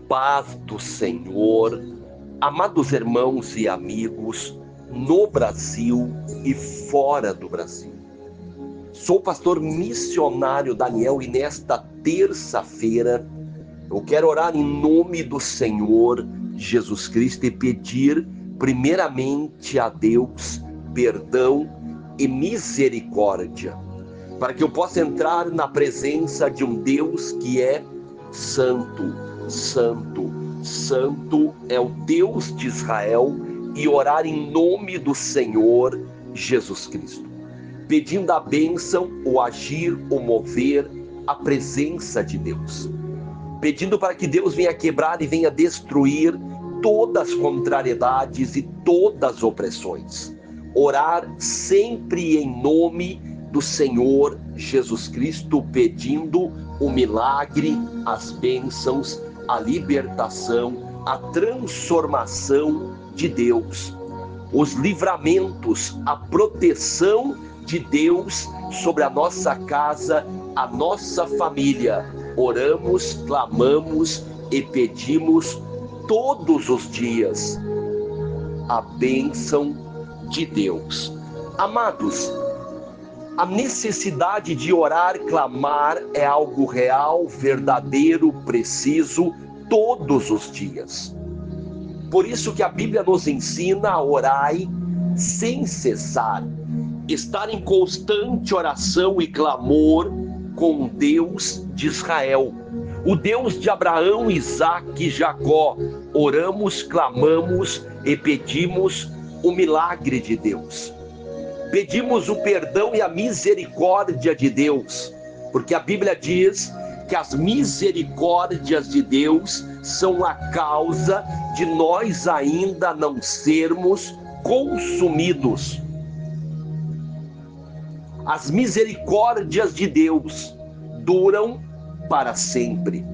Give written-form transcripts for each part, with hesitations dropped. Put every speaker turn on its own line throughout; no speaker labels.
paz do Senhor, amados irmãos e amigos, no Brasil e fora do Brasil. Sou o pastor missionário Daniel e nesta terça-feira eu quero orar em nome do Senhor Jesus Cristo e pedir primeiramente a Deus perdão e misericórdia, para que eu possa entrar na presença de um Deus que é santo, santo, santo é o Deus de Israel, e orar em nome do Senhor Jesus Cristo, pedindo a bênção, o agir, o mover, a presença de Deus, pedindo para que Deus venha quebrar e venha destruir todas as contrariedades e todas as opressões. Orar sempre em nome do Senhor Jesus Cristo, pedindo o milagre, as bênçãos, a libertação, a transformação de Deus, os livramentos, a proteção de Deus sobre a nossa casa, a nossa família. Oramos, clamamos e pedimos todos os dias a bênção de Deus. Amados, a necessidade de orar, clamar é algo real, verdadeiro, preciso, todos os dias. Por isso que a Bíblia nos ensina a orar sem cessar, estar em constante oração e clamor com o Deus de Israel, o Deus de Abraão, Isaque e Jacó. Oramos, clamamos e pedimos o milagre de Deus. Pedimos o perdão e a misericórdia de Deus, porque a Bíblia diz que as misericórdias de Deus são a causa de nós ainda não sermos consumidos. As misericórdias de Deus duram para sempre,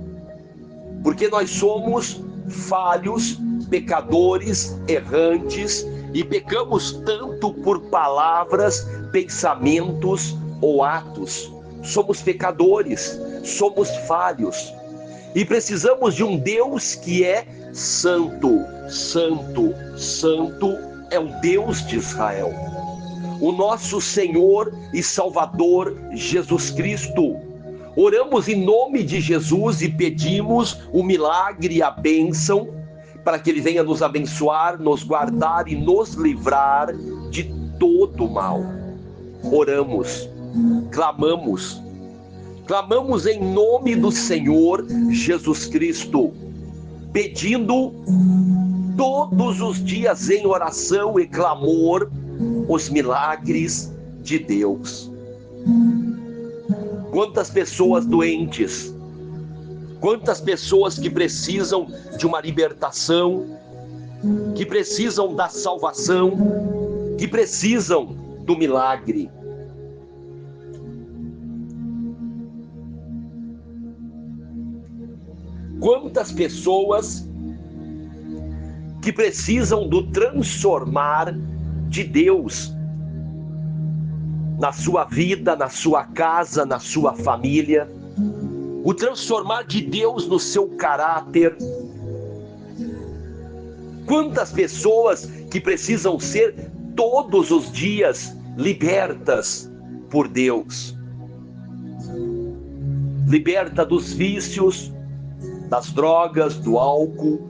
porque nós somos falhos, pecadores, errantes, e pecamos tanto por palavras, pensamentos ou atos. Somos pecadores, somos falhos, e precisamos de um Deus que é santo, santo, santo é o Deus de Israel, o nosso Senhor e Salvador Jesus Cristo. Oramos em nome de Jesus e pedimos o milagre e a bênção, para que Ele venha nos abençoar, nos guardar e nos livrar de todo mal. Oramos, clamamos em nome do Senhor Jesus Cristo, pedindo todos os dias em oração e clamor os milagres de Deus. Quantas pessoas doentes, quantas pessoas que precisam de uma libertação, que precisam da salvação, que precisam do milagre. Quantas pessoas que precisam do transformar de Deus na sua vida, na sua casa, na sua família, o transformar de Deus no seu caráter. Quantas pessoas que precisam ser todos os dias libertas por Deus, liberta dos vícios, das drogas, do álcool,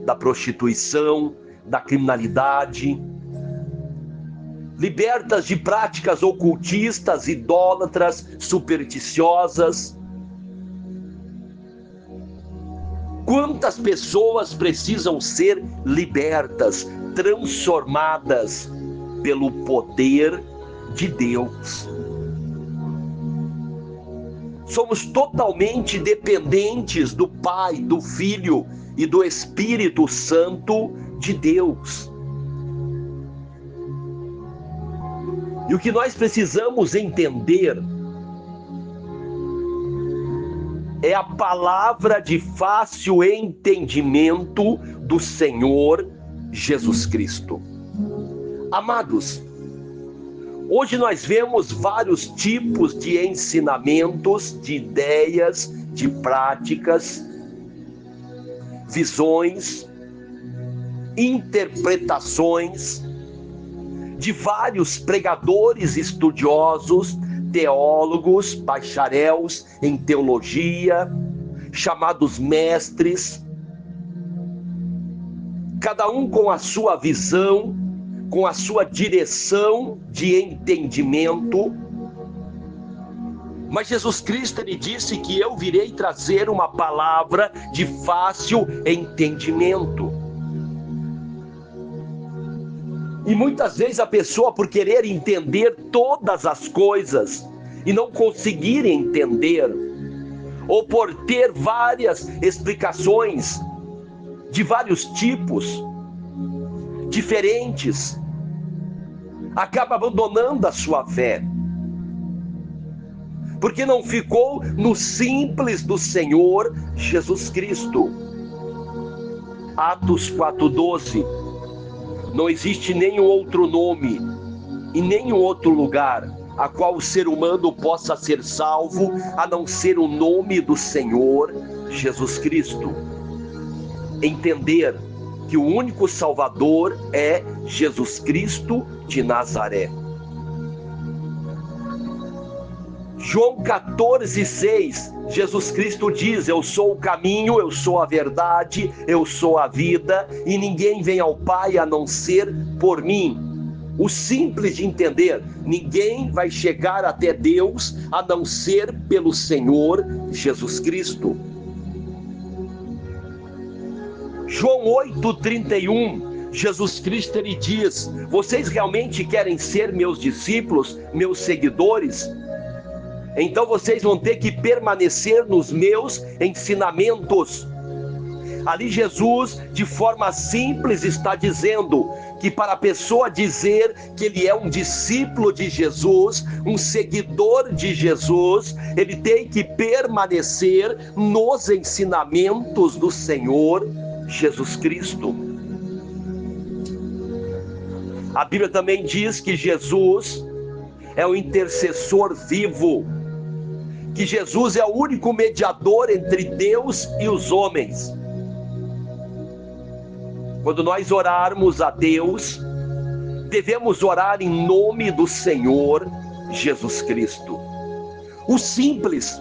da prostituição, da criminalidade, libertas de práticas ocultistas, idólatras, supersticiosas. Quantas pessoas precisam ser libertas, transformadas pelo poder de Deus? Somos totalmente dependentes do Pai, do Filho e do Espírito Santo de Deus. E o que nós precisamos entender é a palavra de fácil entendimento do Senhor Jesus Cristo. Amados, hoje nós vemos vários tipos de ensinamentos, de ideias, de práticas. visões, interpretações de vários pregadores estudiosos, teólogos, bacharéis em teologia, chamados mestres, cada um com a sua visão, com a sua direção de entendimento. Mas Jesus Cristo, ele disse que eu virei trazer uma palavra de fácil entendimento. E muitas vezes a pessoa, por querer entender todas as coisas e não conseguir entender, ou por ter várias explicações de vários tipos diferentes, acaba abandonando a sua fé, porque não ficou no simples do Senhor Jesus Cristo. Atos 4:12. Não existe nenhum outro nome e nenhum outro lugar a qual o ser humano possa ser salvo, a não ser o nome do Senhor Jesus Cristo. Entender que o único Salvador é Jesus Cristo de Nazaré. João 14:6, Jesus Cristo diz: eu sou o caminho, eu sou a verdade, eu sou a vida, e ninguém vem ao Pai a não ser por mim. O simples de entender: ninguém vai chegar até Deus a não ser pelo Senhor Jesus Cristo. João 8:31, Jesus Cristo, ele diz: vocês realmente querem ser meus discípulos, meus seguidores? Então vocês vão ter que permanecer nos meus ensinamentos. Ali Jesus, de forma simples, está dizendo que para a pessoa dizer que ele é um discípulo de Jesus, um seguidor de Jesus, ele tem que permanecer nos ensinamentos do Senhor Jesus Cristo. A Bíblia também diz que Jesus é o intercessor vivo, que Jesus é o único mediador entre Deus e os homens. Quando nós orarmos a Deus, devemos orar em nome do Senhor Jesus Cristo. O simples,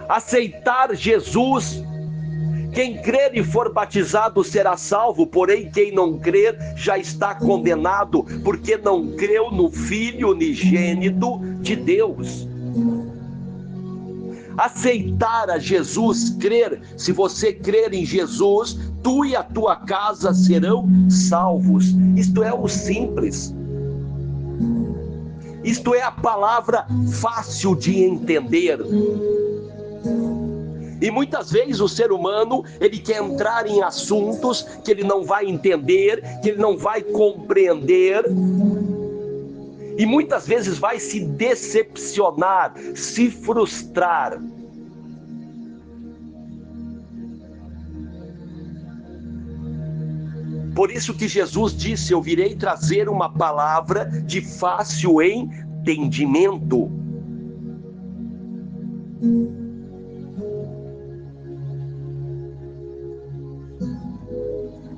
aceitar Jesus. Quem crer e for batizado será salvo, porém quem não crer já está condenado, porque não creu no Filho unigênito de Deus. Aceitar a Jesus, crer, se você crer em Jesus, tu e a tua casa serão salvos. Isto é o simples. Isto é a palavra fácil de entender. E muitas vezes o ser humano, ele quer entrar em assuntos que ele não vai entender, que ele não vai compreender, e muitas vezes vai se decepcionar, se frustrar. Por isso que Jesus disse: eu virei trazer uma palavra de fácil entendimento.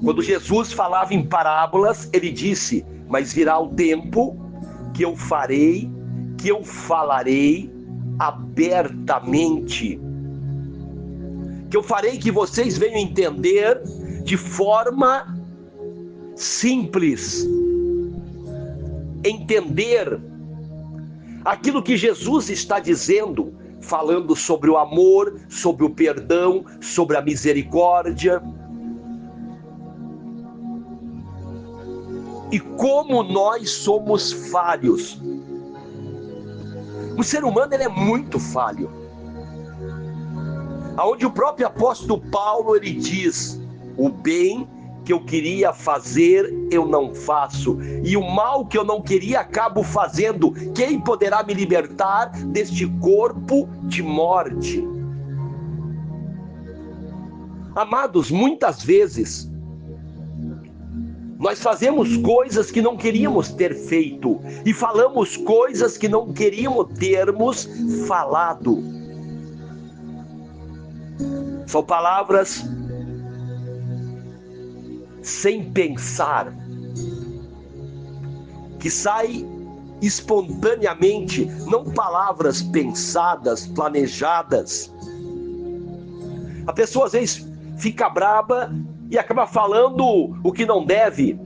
Quando Jesus falava em parábolas, ele disse: mas virá o tempo que eu farei, que eu falarei abertamente, que eu farei que vocês venham entender de forma simples, entender aquilo que Jesus está dizendo, falando sobre o amor, sobre o perdão, sobre a misericórdia. E como nós somos falhos. O ser humano, ele é muito falho. Aonde o próprio apóstolo Paulo, ele diz: o bem que eu queria fazer, eu não faço, e o mal que eu não queria, acabo fazendo. Quem poderá me libertar deste corpo de morte? Amados, muitas vezes nós fazemos coisas que não queríamos ter feito, e falamos coisas que não queríamos termos falado. São palavras sem pensar, que sai espontaneamente, não palavras pensadas, planejadas. A pessoa às vezes fica braba e acaba falando o que não deve,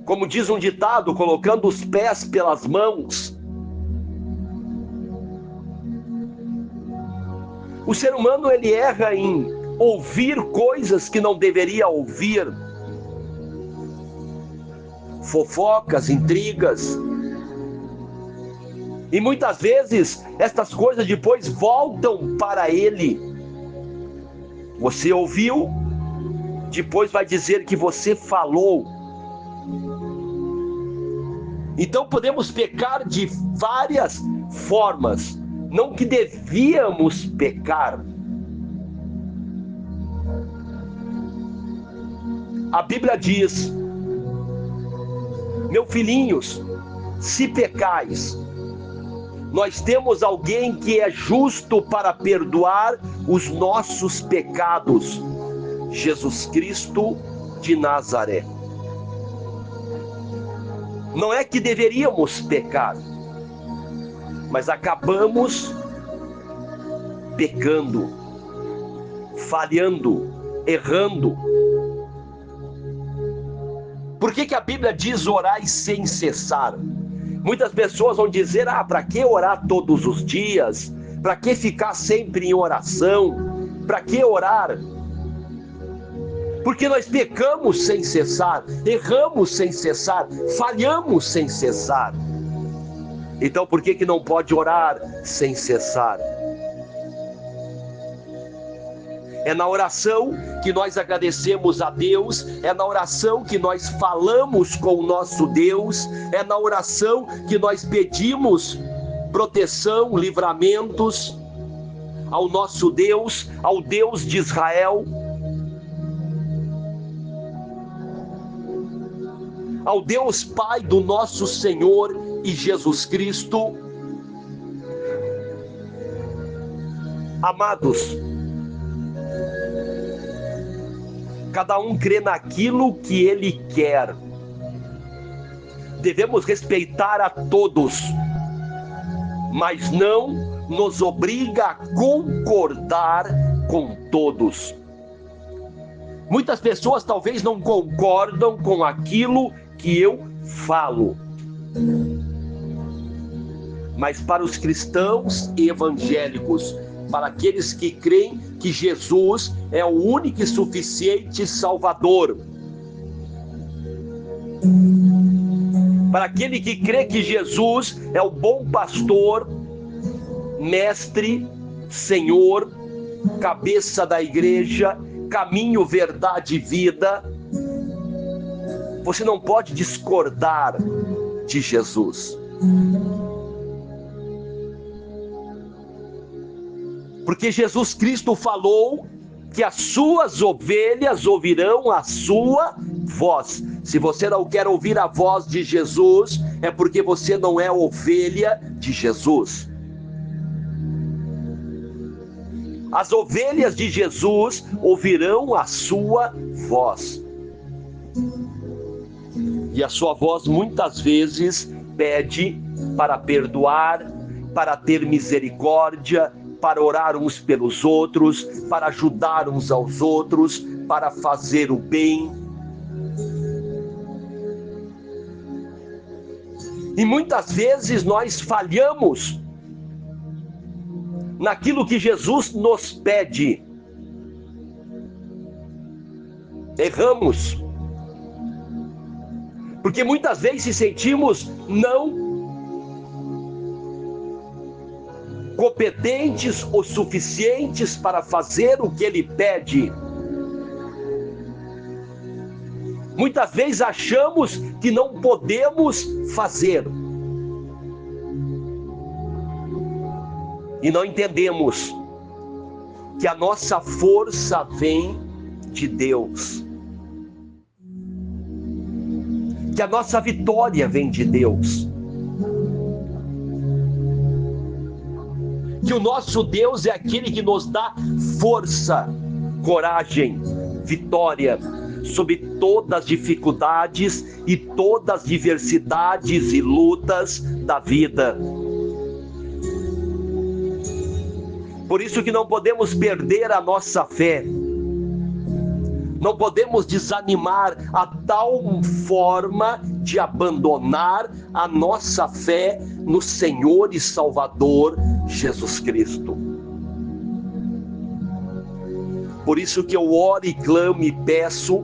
como diz um ditado, colocando os pés pelas mãos. O ser humano, ele erra em ouvir coisas que não deveria ouvir, fofocas, intrigas, e muitas vezes estas coisas depois voltam para ele. Você ouviu, depois vai dizer que você falou. Então podemos pecar de várias formas, não que devíamos pecar. A Bíblia diz: meus filhinhos, se pecais, nós temos alguém que é justo para perdoar os nossos pecados, Jesus Cristo de Nazaré. Não é que deveríamos pecar, mas acabamos pecando, falhando, errando. Por que a Bíblia diz orai sem cessar? Muitas pessoas vão dizer: para que orar todos os dias? Para que ficar sempre em oração? Para que orar? Porque nós pecamos sem cessar, erramos sem cessar, falhamos sem cessar. Então por que não pode orar sem cessar? É na oração que nós agradecemos a Deus, é na oração que nós falamos com o nosso Deus, é na oração que nós pedimos proteção, livramentos ao nosso Deus, ao Deus de Israel, ao Deus Pai do nosso Senhor e Jesus Cristo. Amados, cada um crê naquilo que ele quer. Devemos respeitar a todos, mas não nos obriga a concordar com todos. Muitas pessoas talvez não concordam com aquilo que eu falo, mas para os cristãos evangélicos, para aqueles que creem que Jesus é o único e suficiente Salvador, para aquele que crê que Jesus é o bom pastor, mestre, Senhor, cabeça da igreja, caminho, verdade e vida, você não pode discordar de Jesus. Porque Jesus Cristo falou que as suas ovelhas ouvirão a sua voz. Se você não quer ouvir a voz de Jesus, é porque você não é ovelha de Jesus. As ovelhas de Jesus ouvirão a sua voz. E a sua voz muitas vezes pede para perdoar, para ter misericórdia, para orar uns pelos outros, para ajudar uns aos outros, para fazer o bem. E muitas vezes nós falhamos naquilo que Jesus nos pede. Erramos, porque muitas vezes se sentimos não competentes o suficientes para fazer o que Ele pede. Muitas vezes achamos que não podemos fazer. E não entendemos que a nossa força vem de Deus. Que a nossa vitória vem de Deus. Que o nosso Deus é aquele que nos dá força, coragem, vitória. sobre todas as dificuldades e todas as diversidades e lutas da vida. Por isso que não podemos perder a nossa fé. Não podemos desanimar a tal forma de abandonar a nossa fé no Senhor e Salvador Jesus Cristo. Por isso que eu oro e clamo e peço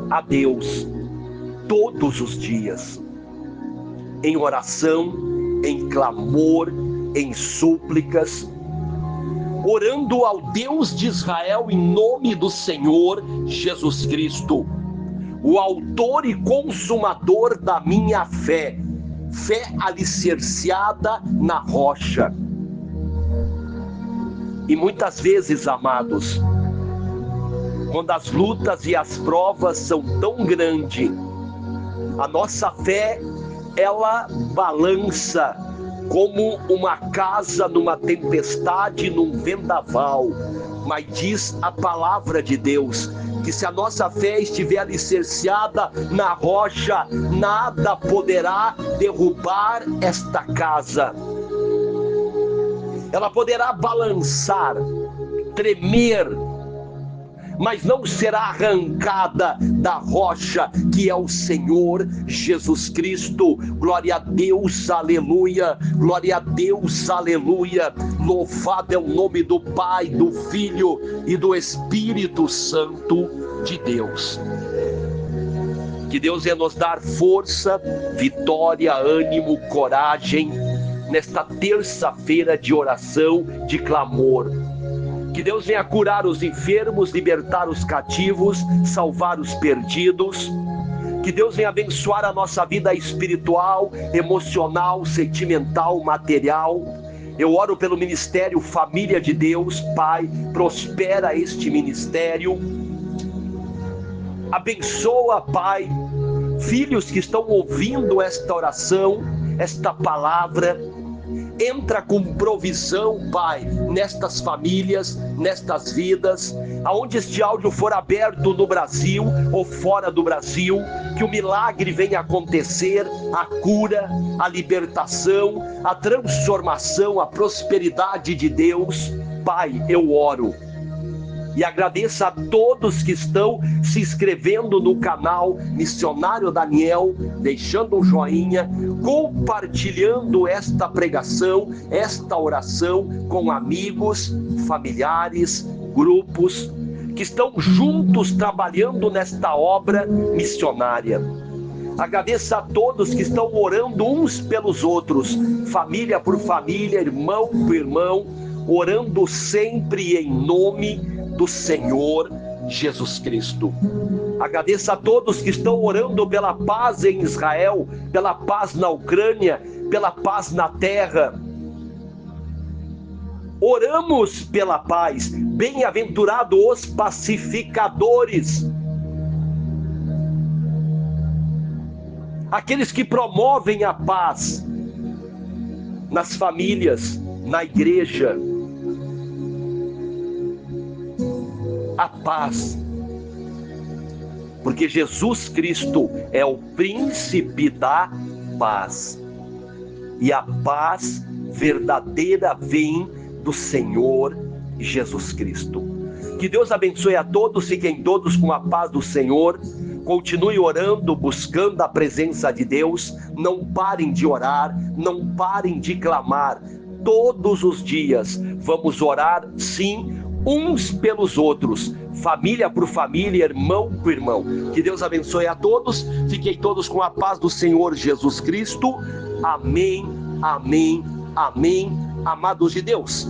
a Deus todos os dias, em oração, em clamor, em súplicas, orando ao Deus de Israel em nome do Senhor Jesus Cristo, o autor e consumador da minha fé, fé alicerciada na rocha. E muitas vezes, amados, quando as lutas e as provas são tão grandes, a nossa fé, ela balança como uma casa numa tempestade, num vendaval. Mas diz a palavra de Deus que se a nossa fé estiver alicerciada na rocha, nada poderá derrubar esta casa. Ela poderá balançar, tremer, mas não será arrancada da rocha que é o Senhor Jesus Cristo. Glória a Deus, aleluia, glória a Deus, aleluia. Louvado é o nome do Pai, do Filho e do Espírito Santo de Deus. Que Deus venha nos dar força, vitória, ânimo, coragem nesta terça-feira de oração, de clamor. Que Deus venha curar os enfermos, libertar os cativos, salvar os perdidos. Que Deus venha abençoar a nossa vida espiritual, emocional, sentimental, material. Eu oro pelo ministério Família de Deus. Pai, prospera este ministério. Abençoa, Pai, filhos que estão ouvindo esta oração, esta palavra. Entra com provisão, Pai, nestas famílias, nestas vidas, aonde este áudio for aberto no Brasil ou fora do Brasil, que o milagre venha acontecer, a cura, a libertação, a transformação, a prosperidade de Deus. Pai, eu oro. E agradeço a todos que estão se inscrevendo no canal Missionário Daniel, deixando um joinha, compartilhando esta pregação, esta oração com amigos, familiares, grupos, que estão juntos trabalhando nesta obra missionária. Agradeço a todos que estão orando uns pelos outros, família por família, irmão por irmão, orando sempre em nome do Senhor Jesus Cristo. Agradeço a todos que estão orando pela paz em Israel, pela paz na Ucrânia, pela paz na terra. Oramos pela paz. Bem-aventurados os pacificadores, aqueles que promovem a paz nas famílias, na igreja. A paz, porque Jesus Cristo é o príncipe da paz, e a paz verdadeira vem do Senhor Jesus Cristo. Que Deus abençoe a todos, fiquem todos com a paz do Senhor. Continue orando, buscando a presença de Deus. Não parem de orar, não parem de clamar. Todos os dias vamos orar, sim, uns pelos outros, família por família, irmão por irmão. Que Deus abençoe a todos, fiquem todos com a paz do Senhor Jesus Cristo. Amém, amém, amém, amados de Deus.